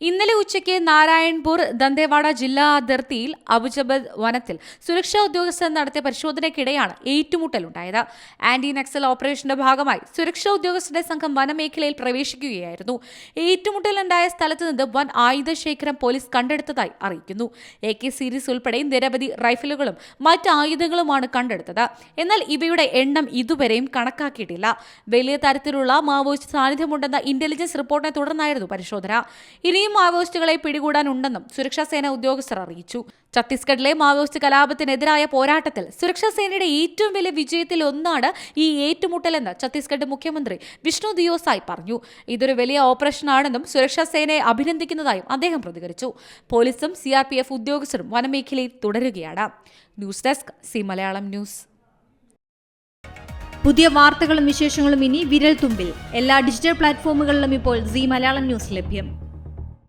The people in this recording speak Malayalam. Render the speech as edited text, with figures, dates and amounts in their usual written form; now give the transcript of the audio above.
ഇന്നലെ ഉച്ചയ്ക്ക് നാരായൺപൂർ ദന്തേവാഡ ജില്ലാ അതിർത്തിയിൽ അബുജബദ് വനത്തിൽ സുരക്ഷാ ഉദ്യോഗസ്ഥർ നടത്തിയ പരിശോധനയ്ക്കിടെയാണ് ഏറ്റുമുട്ടലുണ്ടായത്. ആന്റി നക്സൽ ഓപ്പറേഷന്റെ ഭാഗമായി സുരക്ഷാ ഉദ്യോഗസ്ഥരുടെ സംഘം വനമേഖലയിൽ പ്രവേശിക്കുകയായിരുന്നു. ഏറ്റുമുട്ടലുണ്ടായ സ്ഥലത്ത് നിന്ന് വൻ ആയുധശേഖരം പോലീസ് കണ്ടെടുത്തതായി അറിയിക്കുന്നു. AK സീരീസ് ഉൾപ്പെടെ നിരവധി റൈഫിലുകളും മറ്റ് ആയുധങ്ങളുമാണ് കണ്ടെടുത്തത്. എന്നാൽ ഇവയുടെ എണ്ണം ഇതുവരെയും കണക്കാക്കിയിട്ടില്ല. വലിയ തരത്തിലുള്ള മാവോയിസ്റ്റ് സാന്നിധ്യമുണ്ടെന്ന ഇന്റലിജൻസ് റിപ്പോർട്ടിനെ തുടർന്നായിരുന്നു പരിശോധന. ഇനിയും മാവോയിസ്റ്റുകളെ പിടികൂടാനുണ്ടെന്നും സുരക്ഷാ സേന ഉദ്യോഗസ്ഥർ അറിയിച്ചു. ഛത്തീസ്ഗഡിലെ മാവോയിസ്റ്റ് കലാപത്തിനെതിരായ പോരാട്ടത്തിൽ സുരക്ഷാ സേനയുടെ ഏറ്റവും വലിയ വിജയത്തിൽ ഒന്നാണ് ഈ ഏറ്റുമുട്ടലെന്ന് ഛത്തീസ്ഗഡ് മുഖ്യമന്ത്രി വിഷ്ണു ദിയോസായ് പറഞ്ഞു. ഇതൊരു വലിയ ഓപ്പറേഷനാണെന്നും സുരക്ഷാ സേനയെ അഭിനന്ദിക്കുന്നതായും അദ്ദേഹം പ്രതികരിച്ചു. പോലീസും CRPF ഉദ്യോഗസ്ഥരും വനമേഖലയിൽ തുടരുകയാണ്. News desk C Malayalam news. പുതിയ വാർത്തകളും വിശേഷങ്ങളും ഇനി വിരൽ തുമ്പിൽ. എല്ലാ ഡിജിറ്റൽ പ്ലാറ്റ്ഫോമുകളിലും ഇപ്പോൾ സി മലയാളം ന്യൂസ് ലഭ്യം.